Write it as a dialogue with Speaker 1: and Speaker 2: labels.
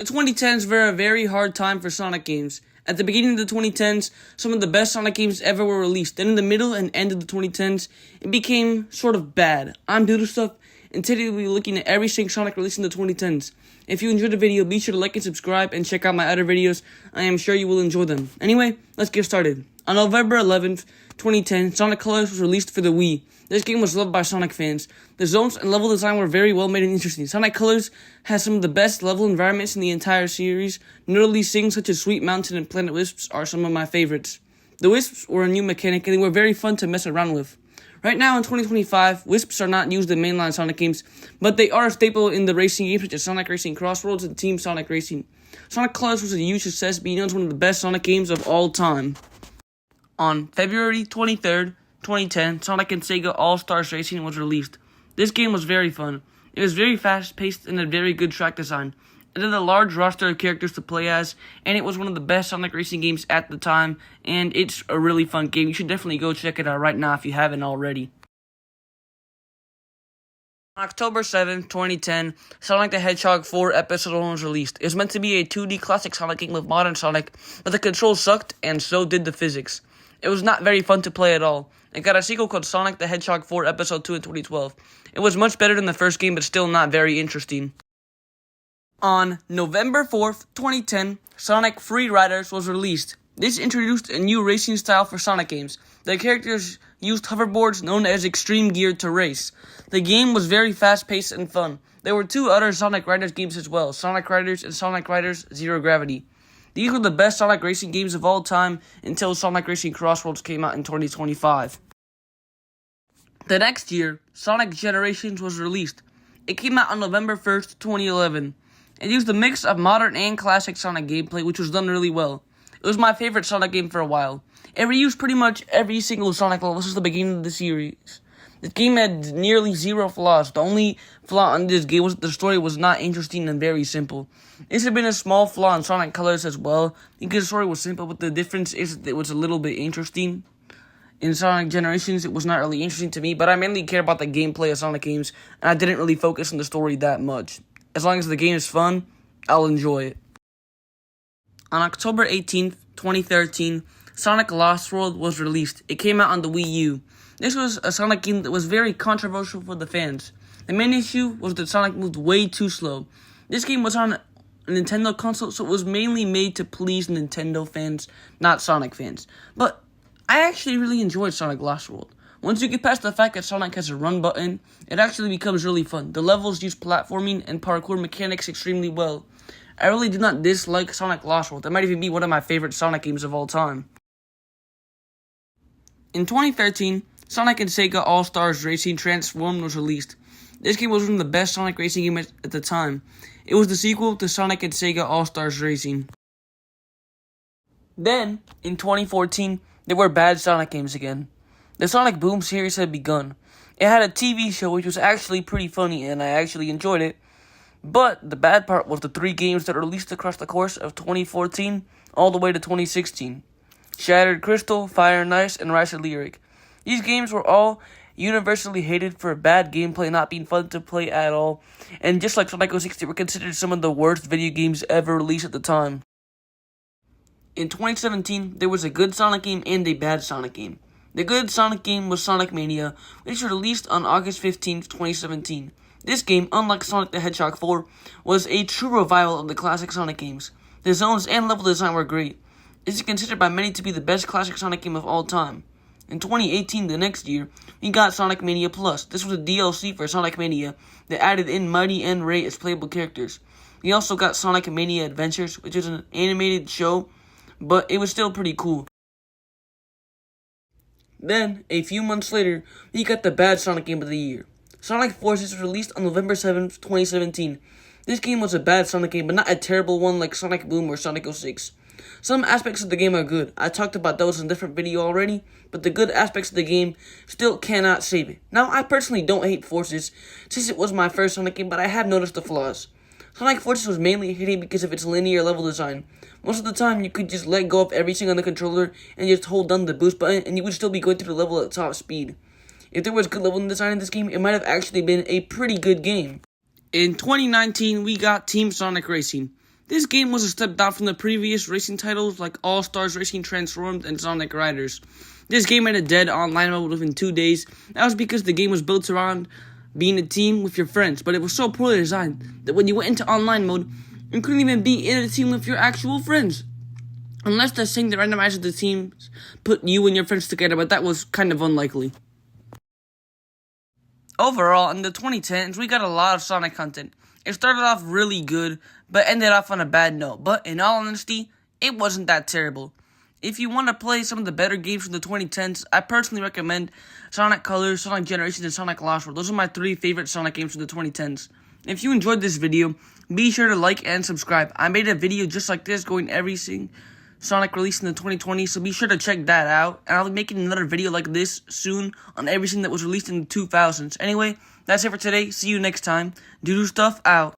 Speaker 1: The 2010s were a very hard time for Sonic games. At the beginning of the 2010s, some of the best Sonic games ever were released. Then in the middle and end of the 2010s, it became sort of bad. I'm Doodle Stuff, and today we'll be looking at every single Sonic released in the 2010s. If you enjoyed the video, be sure to like and subscribe and check out my other videos. I am sure you will enjoy them. Anyway, let's get started. On November 11th, 2010, Sonic Colors was released for the Wii. This game was loved by Sonic fans. The zones and level design were very well made and interesting. Sonic Colors has some of the best level environments in the entire series. Notably, things such as Sweet Mountain and Planet Wisps are some of my favorites. The Wisps were a new mechanic and they were very fun to mess around with. Right now in 2025, Wisps are not used in mainline Sonic games, but they are a staple in the racing games such as Sonic Racing Crossroads and Team Sonic Racing. Sonic Colors was a huge success, being known as one of the best Sonic games of all time. On February 23rd, 2010, Sonic and Sega All-Stars Racing was released. This game was very fun. It was very fast-paced and had very good track design. It had a large roster of characters to play as, and it was one of the best Sonic racing games at the time, and it's a really fun game. You should definitely go check it out right now if you haven't already. On October 7th, 2010, Sonic the Hedgehog 4 Episode 1 was released. It was meant to be a 2D classic Sonic game with modern Sonic, but the controls sucked, and so did the physics. It was not very fun to play at all. It got a sequel called Sonic the Hedgehog 4 Episode 2 in 2012. It was much better than the first game, but still not very interesting. On November 4th, 2010, Sonic Free Riders was released. This introduced a new racing style for Sonic games. The characters used hoverboards known as Extreme Gear to race. The game was very fast-paced and fun. There were two other Sonic Riders games as well, Sonic Riders and Sonic Riders Zero Gravity. These were the best Sonic racing games of all time until Sonic Racing Crossroads came out in 2025. The next year, Sonic Generations was released. It came out on November 1st, 2011. It used a mix of modern and classic Sonic gameplay, which was done really well. It was my favorite Sonic game for a while. It reused pretty much every single Sonic level since the beginning of the series. This game had nearly zero flaws. The only flaw in this game was that the story was not interesting and very simple. This had been a small flaw in Sonic Colors as well, because the story was simple, but the difference is that it was a little bit interesting. In Sonic Generations, it was not really interesting to me, but I mainly care about the gameplay of Sonic games, and I didn't really focus on the story that much. As long as the game is fun, I'll enjoy it. On October 18th, 2013, Sonic Lost World was released. It came out on the Wii U. This was a Sonic game that was very controversial for the fans. The main issue was that Sonic moved way too slow. This game was on a Nintendo console, so it was mainly made to please Nintendo fans, not Sonic fans. But I actually really enjoyed Sonic Lost World. Once you get past the fact that Sonic has a run button, it actually becomes really fun. The levels use platforming and parkour mechanics extremely well. I really did not dislike Sonic Lost World. That might even be one of my favorite Sonic games of all time. In 2013, Sonic and Sega All-Stars Racing Transformed was released. This game was one of the best Sonic racing games at the time. It was the sequel to Sonic and Sega All-Stars Racing. Then, in 2014, there were bad Sonic games again. The Sonic Boom series had begun. It had a TV show which was actually pretty funny and I actually enjoyed it. But the bad part was the three games that were released across the course of 2014 all the way to 2016. Shattered Crystal, Fire and Ice, and Rise of Lyric. These games were all universally hated for bad gameplay, not being fun to play at all, and just like Sonic 06, they were considered some of the worst video games ever released at the time. In 2017, there was a good Sonic game and a bad Sonic game. The good Sonic game was Sonic Mania, which was released on August 15th, 2017. This game, unlike Sonic the Hedgehog 4, was a true revival of the classic Sonic games. The zones and level design were great. It is considered by many to be the best classic Sonic game of all time. In 2018, the next year, we got Sonic Mania Plus. This was a DLC for Sonic Mania that added in Mighty and Ray as playable characters. We also got Sonic Mania Adventures, which is an animated show, but it was still pretty cool. Then, a few months later, we got the bad Sonic game of the year. Sonic Forces was released on November 7th, 2017. This game was a bad Sonic game, but not a terrible one like Sonic Boom or Sonic 06. Some aspects of the game are good. I talked about those in a different video already, but the good aspects of the game still cannot save it. Now, I personally don't hate Forces, since it was my first Sonic game, but I have noticed the flaws. Sonic Forces was mainly hated because of its linear level design. Most of the time, you could just let go of everything on the controller and just hold down the boost button, and you would still be going through the level at top speed. If there was good level design in this game, it might have actually been a pretty good game. In 2019, we got Team Sonic Racing. This game was a step down from the previous racing titles like All Stars Racing Transformed and Sonic Riders. This game had a dead online mode within 2 days. That was because the game was built around being a team with your friends, but it was so poorly designed that when you went into online mode, you couldn't even be in a team with your actual friends. Unless the thing that randomizes the teams put you and your friends together, but that was kind of unlikely. Overall, in the 2010s, we got a lot of Sonic content. It started off really good, but ended off on a bad note. But in all honesty, it wasn't that terrible. If you want to play some of the better games from the 2010s, I personally recommend Sonic Colors, Sonic Generations, and Sonic Lost World. Those are my 3 favorite Sonic games from the 2010s. If you enjoyed this video, be sure to like and subscribe. I made a video just like this going every single Sonic release in the 2020s, so be sure to check that out. And I'll be making another video like this soon on everything that was released in the 2000s. Anyway, that's it for today. See you next time. Doodoo Stuff out.